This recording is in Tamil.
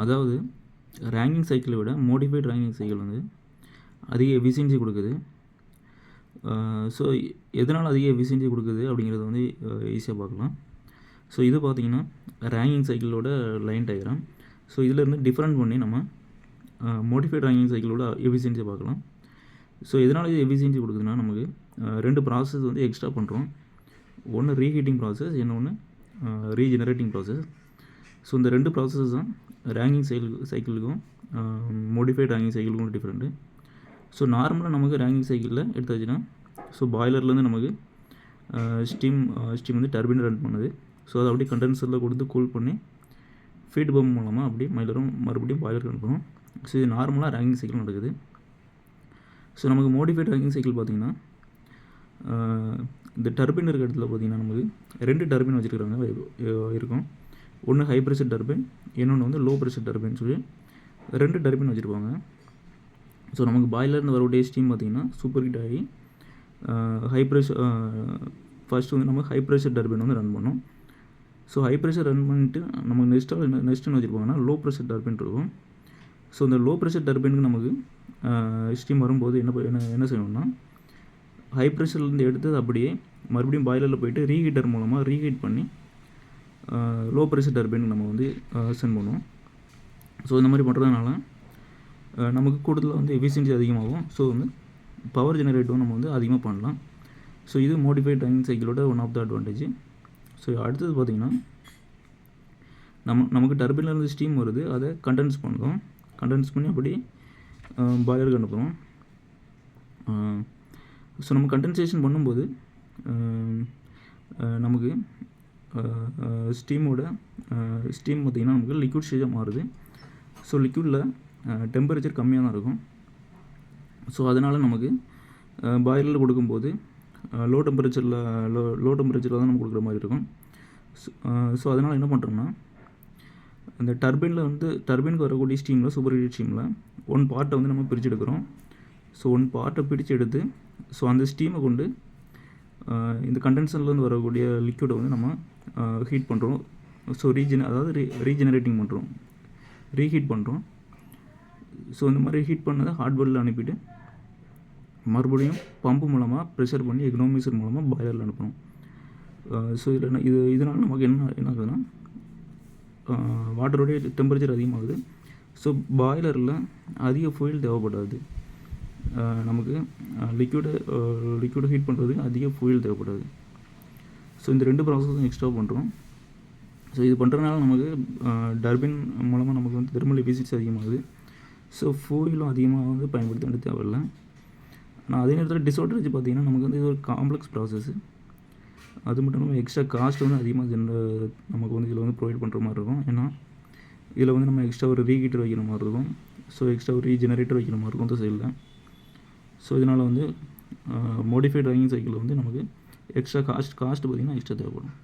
அதாவது ரேங்கிங் சைக்கிளை விட மோடிஃபைட் ரேங்கிங் சைக்கிள் வந்து அதிக எஃபிஷியன்சி கொடுக்குது. ஸோ எதனால் அதிக எஃபிஷியன்சி கொடுக்குது அப்படிங்கிறத வந்து ஈஸியாக பார்க்கலாம். ஸோ இது பார்த்திங்கன்னா ரேங்கிங் சைக்கிளோட லைன் டயக்ராம். ஸோ இதிலேருந்து டிஃப்ரெண்ட் பண்ணி நம்ம மோடிஃபைட் ரேங்கிங் சைக்கிளோட எஃபிஷியன்சியை பார்க்கலாம். ஸோ எதனால் இது எஃபிஷியன்சி கொடுக்குதுன்னா, நமக்கு 2 ப்ராசஸ் வந்து எக்ஸ்ட்ரா பண்ணுறோம். ஒன்று ரீஹீட்டிங் ப்ராசஸ், இன்னொன்று ரீஜெனரேட்டிங் ப்ராசஸ். ஸோ இந்த 2 ப்ராசஸ் தான் ரேங்கிங் சைக்கிளுக்கும் மோடிஃபைட் ரேங்கிங் சைக்கிளுக்கும் டிஃப்ரெண்ட்டு. ஸோ நார்மலாக நமக்கு ரேங்கிங் சைக்கிளில் எடுத்தாச்சுன்னா, ஸோ பாய்லர்லேருந்து நமக்கு ஸ்டீம் வந்து டர்பைன் ரன் பண்ணுது. ஸோ அதை அப்படியே கண்டென்சரில் கொடுத்து கூல் பண்ணி ஃபீட் பம்ப் மூலமாக அப்படியே மறுபடியும் பாய்லருக்கு அனுப்பணும். ஸோ இது நார்மலாக ரேங்கிங் சைக்கிள் நடக்குது. ஸோ நமக்கு மோடிஃபைட் ரேங்கிங் சைக்கிள் பார்த்திங்கன்னா, இந்த டர்பைன் இருக்கிற இடத்துல பார்த்திங்கன்னா நமக்கு 2 டர்பைன் வச்சுருக்காங்க இருக்கும். ஒன்று ஹை ப்ரெஷர் டர்பைன், இன்னொன்று வந்து லோ ப்ரெஷர் டர்பைன் சொல்லி 2 டர்பைன் வச்சுருப்பாங்க. ஸோ நமக்கு பாய்லர்னு வரக்கூடிய ஸ்டீம் பார்த்திங்கன்னா சூப்பர் ஹீட் ஆகி ஹை ப்ரெஷர் ஃபஸ்ட்டு வந்து நம்ம ஹை ப்ரெஷர் டர்பைன் வந்து ரன் பண்ணோம். ஸோ ஹை ப்ரெஷர் ரன் பண்ணிட்டு நமக்கு நெக்ஸ்ட்டுன்னு வச்சுருப்பாங்கன்னா லோ ப்ரெஷர் டர்பைன் இருக்கும். ஸோ இந்த லோ ப்ரெஷர் டர்பைனுக்கு நமக்கு ஸ்டீம் வரும்போது என்ன செய்யணும்னா, ஹை ப்ரெஷர்லேருந்து எடுத்து அப்படியே மறுபடியும் பாய்லரில் போய்ட்டு ரீஹீட்டர் மூலமாக ரீஹீட் பண்ணி லோ ப்ரெஷர் டர்பைனுக்கு நம்ம வந்து சென்ட் பண்ணுவோம். ஸோ இந்த மாதிரி பண்ணுறதுனால நமக்கு கூடுதலாக வந்து எஃபிஷியன்சி அதிகமாகும். ஸோ வந்து பவர் ஜெனரேட்டும் நம்ம வந்து அதிகமாக பண்ணலாம். ஸோ இது மோடிஃபைட் ரேங்கிங் சைக்கிளோட one of the advantage. So அடுத்தது பார்த்திங்கன்னா, நமக்கு டர்பைன்லேருந்து ஸ்டீம் வருது, அதை கண்டென்ஸ் பண்ணுறோம். கண்டென்ஸ் பண்ணி அப்படி பாய்லருக்கு அனுப்புகிறோம். ஸோ நம்ம கண்டென்சேஷன் பண்ணும்போது நமக்கு ஸ்டீம் பார்த்திங்கன்னா நமக்கு லிக்விட் ஸ்டேஜாக மாறுது. ஸோ லிக்விடில் டெம்பரேச்சர் கம்மியாக தான் இருக்கும். ஸோ அதனால் நமக்கு பாய்லரில் கொடுக்கும்போது லோ டெம்பரேச்சரில் தான் நம்ம கொடுக்குற மாதிரி இருக்கும். ஸோ அதனால் என்ன பண்ணுறோம்னா, அந்த டர்பைனுக்கு வரக்கூடிய ஸ்டீமில், சூப்பர் ஹீட் ஸ்டீமில் 1 பார்ட்டை வந்து நம்ம பிரித்து எடுக்கிறோம். ஸோ 1 பார்ட்டை பிரித்து எடுத்து ஸோ அந்த ஸ்டீமை கொண்டு இந்த கண்டென்சர்லேருந்து வரக்கூடிய லிக்விடை வந்து நம்ம ஹீட் பண்ணுறோம். ஸோ ரீஜெனரேட்டிங் பண்ணுறோம், ரீஹீட் பண்ணுறோம். ஸோ இந்த மாதிரி ஹீட் பண்ணதை ஹாட் வெல்லில் அனுப்பிட்டு மறுபடியும் பம்பு மூலமாக ப்ரெஷர் பண்ணி எக்னாமிசர் மூலமாக பாய்லரில் அனுப்பணும். ஸோ இதனால் நமக்கு என்ன ஆகுதுன்னா, வாட்டருடைய டெம்பரேச்சர் அதிகமாகுது. ஸோ பாய்லரில் அதிக ஃபியூயல் தேவைப்படாது. நமக்கு லிக்விடை ஹீட் பண்ணுறதுக்கு அதிக ஃபியூயல் தேவைப்படாது. ஸோ இந்த 2 ப்ராசஸும் எக்ஸ்ட்ரா பண்ணுறோம். ஸோ இது பண்ணுறதுனால நமக்கு டர்பைன் மூலமாக நமக்கு வந்து தெர்மல் எஃபிஷியன்சி அதிகமாகுது. ஸோ ஃபியூயலும் அதிகமாக வந்து பயன்படுத்த வேண்டிய தேவையில்லை. ஆனால் அதே நேரத்தில் டிஸ்அட்வான்டேஜ் பார்த்திங்கன்னா, நமக்கு வந்து இது ஒரு காம்ப்ளெக்ஸ் ப்ராசஸ். அது மட்டும் இல்லாமல் எக்ஸ்ட்ரா காஸ்ட் வந்து அதிகமாக நமக்கு வந்து இதில் வந்து ப்ரொவைட் பண்ணுற மாதிரி இருக்கும். ஏன்னா இதில் வந்து நம்ம எக்ஸ்ட்ரா ஒரு ரீஹீட்டர் வைக்கிற மாதிரி இருக்கும். ஸோ எக்ஸ்ட்ரா ஒரு ரீஜெனரேட்டர் வைக்கிற மாதிரி இருக்கும் இந்த சைடில். ஸோ இதனால் வந்து மோடிஃபைட் ரேங்கிங் சைக்கிள் வந்து நமக்கு எக்ஸ்ட்ரா காஸ்ட் பார்த்திங்கன்னா எக்ஸ்ட்ரா தேவைப்படும்.